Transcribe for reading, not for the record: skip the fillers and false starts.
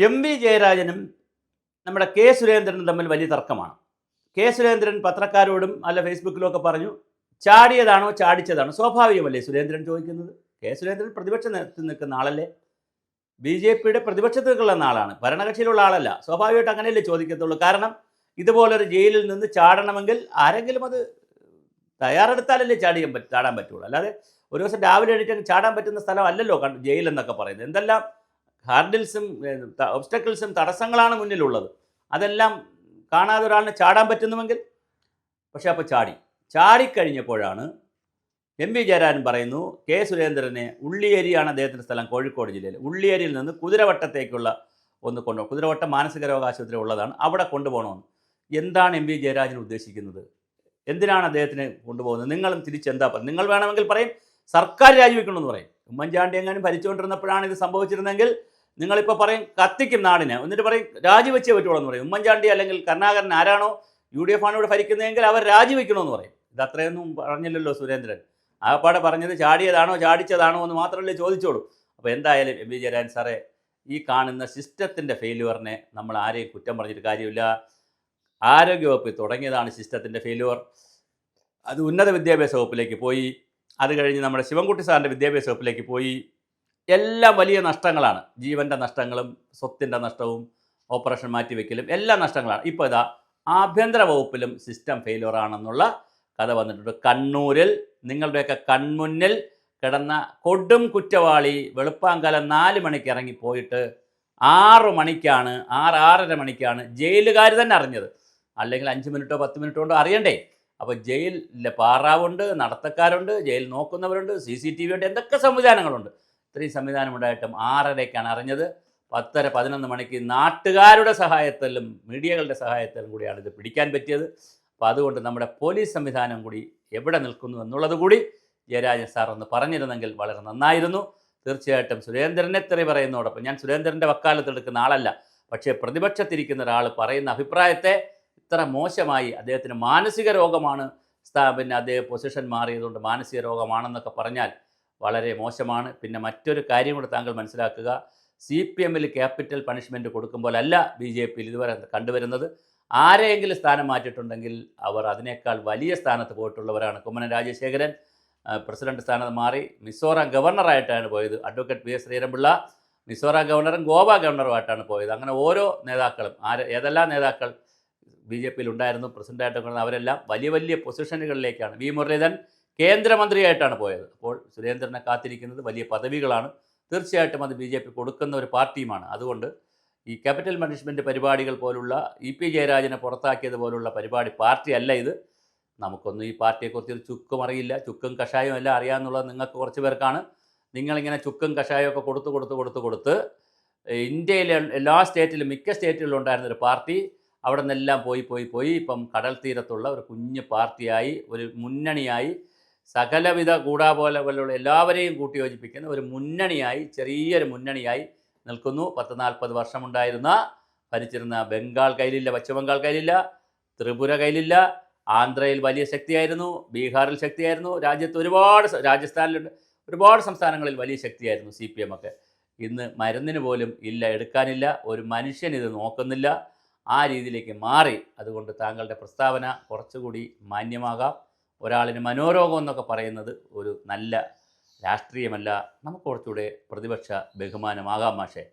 MV. ജയരാജനും നമ്മുടെ K. സുരേന്ദ്രനും തമ്മിൽ വലിയ തർക്കമാണ്. കെ. സുരേന്ദ്രൻ പത്രക്കാരോടും അല്ല ഫേസ്ബുക്കിലും ഒക്കെ പറഞ്ഞു, ചാടിയതാണോ ചാടിച്ചതാണോ? സ്വാഭാവികമല്ലേ സുരേന്ദ്രൻ ചോദിക്കുന്നത്? കെ. സുരേന്ദ്രൻ പ്രതിപക്ഷത്തിൽ നിൽക്കുന്ന ആളല്ലേ, ബി.ജെ.പിയുടെ പ്രതിപക്ഷത്ത് നിൽക്കുന്ന ആളാണ്, ഭരണകക്ഷിയിലുള്ള ആളല്ല. സ്വാഭാവികമായിട്ട് അങ്ങനെയല്ലേ ചോദിക്കത്തുള്ളൂ. കാരണം ഇതുപോലൊരു ജയിലിൽ നിന്ന് ചാടണമെങ്കിൽ ആരെങ്കിലും അത് തയ്യാറെടുത്താലല്ലേ ചാടാൻ പറ്റുള്ളൂ. അല്ലാതെ ഒരു ദിവസം രാവിലെ എണീറ്റ് ചാടാൻ പറ്റുന്ന സ്ഥലമല്ലല്ലോ ജയിൽ എന്നൊക്കെ പറയുന്നത്. എന്തെല്ലാം ഹാർഡിൽസും ഒബ്സ്റ്റക്കിൾസും തടസ്സങ്ങളാണ് മുന്നിലുള്ളത്. അതെല്ലാം കാണാതെ ഒരാളിന് ചാടാൻ പറ്റുന്നുവെങ്കിൽ. പക്ഷേ അപ്പോൾ ചാടിക്കഴിഞ്ഞപ്പോഴാണ് എം.വി. ജയരാജൻ പറയുന്നു, കെ. സുരേന്ദ്രനെ ഉള്ളിയേരിയാണ് അദ്ദേഹത്തിൻ്റെ സ്ഥലം, കോഴിക്കോട് ജില്ലയിൽ. ഉള്ളിയേരിയിൽ നിന്ന് കുതിരവട്ടത്തേക്കുള്ള കുതിരവട്ടം മാനസികരോഗാശുപത്രി ഉള്ളതാണ്, അവിടെ കൊണ്ടുപോകണമെന്ന്. എന്താണ് എം.വി. ജയരാജൻ ഉദ്ദേശിക്കുന്നത്? എന്തിനാണ് അദ്ദേഹത്തിനെ കൊണ്ടുപോകുന്നത്? നിങ്ങളും തിരിച്ചെന്താ പറയും? നിങ്ങൾ വേണമെങ്കിൽ പറയും സർക്കാർ രാജിവെക്കണമെന്ന് പറയും. ഉമ്മൻചാണ്ടി എങ്ങാനും ഭരിച്ചുകൊണ്ടിരുന്നപ്പോഴാണ് ഇത് സംഭവിച്ചിരുന്നെങ്കിൽ നിങ്ങളിപ്പോൾ പറയും കത്തിക്കും നാടിന്, എന്നിട്ട് പറയും രാജിവെച്ചേ പറ്റുള്ളൂ എന്ന് പറയും. ഉമ്മൻചാണ്ടി അല്ലെങ്കിൽ കരുണാകരൻ ആരാണോ UDF ആണ് ഇവിടെ ഭരിക്കുന്നതെങ്കിൽ അവർ രാജിവെക്കണമെന്ന് പറയും. ഇത് അത്രയൊന്നും പറഞ്ഞില്ലല്ലോ സുരേന്ദ്രൻ. ആകപ്പാടെ പറഞ്ഞത് ചാടിയതാണോ ചാടിച്ചതാണോ എന്ന് മാത്രമല്ലേ ചോദിച്ചോളൂ. അപ്പോൾ എന്തായാലും എം.വി. ജയരാജൻ സാറേ, ഈ കാണുന്ന സിസ്റ്റത്തിൻ്റെ ഫെയിലുവറിനെ നമ്മൾ ആരെയും കുറ്റം പറഞ്ഞിട്ട് കാര്യമില്ല. ആരോഗ്യവകുപ്പിൽ തുടങ്ങിയതാണ് സിസ്റ്റത്തിൻ്റെ ഫെയിലുവർ. അത് ഉന്നത വിദ്യാഭ്യാസ വകുപ്പിലേക്ക് പോയി, അത് കഴിഞ്ഞ് നമ്മുടെ ശിവൻകുട്ടി സാറിൻ്റെ വിദ്യാഭ്യാസ വകുപ്പിലേക്ക് പോയി. എല്ലാം വലിയ നഷ്ടങ്ങളാണ്. ജീവൻ്റെ നഷ്ടങ്ങളും സ്വത്തിൻ്റെ നഷ്ടവും ഓപ്പറേഷൻ മാറ്റിവെക്കലും എല്ലാം നഷ്ടങ്ങളാണ്. ഇപ്പോൾ ഇതാ ആഭ്യന്തര വകുപ്പിലും സിസ്റ്റം ഫെയിലുവർ ആണെന്നുള്ള കഥ വന്നിട്ടുണ്ട്. കണ്ണൂരിൽ നിങ്ങളുടെയൊക്കെ കൺമുന്നിൽ കിടന്ന കൊടും കുറ്റവാളി വെളുപ്പാങ്കാലം 4 മണിക്ക് ഇറങ്ങിപ്പോയിട്ട് 6:30 മണിക്കാണ് ജയിലുകാർ തന്നെ അറിഞ്ഞത്. അല്ലെങ്കിൽ 5 മിനിറ്റോ 10 മിനിറ്റോ കൊണ്ടോ അറിയണ്ടേ? അപ്പോൾ ജയിലിലെ പാറാവുണ്ട്, നടത്തക്കാരുണ്ട്, ജയിൽ നോക്കുന്നവരുണ്ട്, CCTV ഉണ്ട്, എന്തൊക്കെ സംവിധാനങ്ങളുണ്ട്. ഇത്രയും സംവിധാനമുണ്ടായിട്ടും 6:30ക്കാണ് അറിഞ്ഞത്. 10:30 11 മണിക്ക് നാട്ടുകാരുടെ സഹായത്തിലും മീഡിയകളുടെ സഹായത്തിലും കൂടിയാണ് ഇത് പിടിക്കാൻ പറ്റിയത്. അപ്പോൾ അതുകൊണ്ട് നമ്മുടെ പോലീസ് സംവിധാനം കൂടി എവിടെ നിൽക്കുന്നു എന്നുള്ളത് കൂടി ജയരാജൻ സാർ ഒന്ന് പറഞ്ഞിരുന്നെങ്കിൽ വളരെ നന്നായിരുന്നു. തീർച്ചയായിട്ടും സുരേന്ദ്രനെ തെറി പറയുന്നതോടൊപ്പം, ഞാൻ സുരേന്ദ്രൻ്റെ വക്കാലത്തെടുക്കുന്ന ആളല്ല, പക്ഷേ പ്രതിപക്ഷത്തിരിക്കുന്ന ഒരാൾ പറയുന്ന അഭിപ്രായത്തെ ഇത്ര മോശമായി, അദ്ദേഹത്തിന് മാനസിക രോഗമാണ്, പിന്നെ അദ്ദേഹം പൊസിഷൻ മാറിയതുകൊണ്ട് മാനസിക രോഗമാണെന്നൊക്കെ പറഞ്ഞാൽ വളരെ മോശമാണ്. പിന്നെ മറ്റൊരു കാര്യം കൂടെ താങ്കൾ മനസ്സിലാക്കുക, CPM ക്യാപിറ്റൽ പണിഷ്മെൻറ്റ് കൊടുക്കുമ്പോഴല്ല BJPയിൽ ഇതുവരെ കണ്ടുവരുന്നത്. ആരെയെങ്കിലും സ്ഥാനം മാറ്റിയിട്ടുണ്ടെങ്കിൽ അവർ അതിനേക്കാൾ വലിയ സ്ഥാനത്ത് പോയിട്ടുള്ളവരാണ്. കുമ്മനം രാജശേഖരൻ പ്രസിഡന്റ് സ്ഥാനത്ത് മാറി മിസോറാം ഗവർണറായിട്ടാണ് പോയത്. അഡ്വക്കേറ്റ് PS ശ്രീധരൻപിള്ള മിസോറാം ഗവർണറും ഗോവ ഗവർണറുമായിട്ടാണ് പോയത്. അങ്ങനെ ഓരോ നേതാക്കളും ഏതെല്ലാം നേതാക്കൾ BJPയിൽ ഉണ്ടായിരുന്നു പ്രസിഡൻ്റായിട്ടൊക്കെ അവരെല്ലാം വലിയ വലിയ പൊസിഷനുകളിലേക്കാണ്. V. മുരളീധരൻ കേന്ദ്രമന്ത്രിയായിട്ടാണ് പോയത്. അപ്പോൾ സുരേന്ദ്രനെ കാത്തിരിക്കുന്നത് വലിയ പദവികളാണ്. തീർച്ചയായിട്ടും അത് BJP കൊടുക്കുന്ന ഒരു പാർട്ടിയുമാണ്. അതുകൊണ്ട് ഈ ക്യാപിറ്റൽ പണിഷ്മെൻറ്റ് പരിപാടികൾ പോലുള്ള EP ജയരാജനെ പുറത്താക്കിയതുപോലുള്ള പാർട്ടിയല്ല ഇത്. നമുക്കൊന്നും ഈ പാർട്ടിയെക്കുറിച്ച് ചുക്കും അറിയില്ല. ചുക്കും കഷായവും എല്ലാം അറിയാമെന്നുള്ളത് നിങ്ങൾക്ക് കുറച്ച് പേർക്കാണ്. നിങ്ങളിങ്ങനെ ചുക്കും കഷായമൊക്കെ കൊടുത്ത് ഇന്ത്യയിലെ എല്ലാ സ്റ്റേറ്റിലും മിക്ക സ്റ്റേറ്റുകളിലും ഉണ്ടായിരുന്നൊരു പാർട്ടി അവിടെ നിന്നെല്ലാം പോയി ഇപ്പം കടൽ തീരത്തുള്ള ഒരു കുഞ്ഞു പാർട്ടിയായി, ഒരു മുന്നണിയായി, സകലവിധ പോലെയുള്ള എല്ലാവരെയും കൂട്ടിയോജിപ്പിക്കുന്ന ഒരു മുന്നണിയായി, ചെറിയൊരു മുന്നണിയായി നിൽക്കുന്നു. 10-40 വർഷമുണ്ടായിരുന്ന ഭരിച്ചിരുന്ന ബംഗാൾ കയ്യിലില്ല, പശ്ചിമ ബംഗാൾ കയ്യിലില്ല, ത്രിപുര കയ്യിലില്ല, ആന്ധ്രയിൽ വലിയ ശക്തിയായിരുന്നു, ബീഹാറിൽ ശക്തിയായിരുന്നു, രാജസ്ഥാനിലുണ്ട്, ഒരുപാട് സംസ്ഥാനങ്ങളിൽ വലിയ ശക്തിയായിരുന്നു CPM ഒക്കെ. ഇന്ന് മരുന്നിന് പോലും ഇല്ല, എടുക്കാനില്ല, ഒരു മനുഷ്യൻ ഇത് നോക്കുന്നില്ല. ആ രീതിയിലേക്ക് മാറി. അതുകൊണ്ട് താങ്കളുടെ പ്രസ്താവന കുറച്ചുകൂടി മാന്യമാകാം. ഒരാളിന് മനോരോഗം എന്നൊക്കെ പറയുന്നത് ഒരു നല്ല രാഷ്ട്രീയമല്ല. നമുക്ക് കുറച്ചുകൂടെ പ്രതിപക്ഷ ബഹുമാനമാകാം മാഷേ.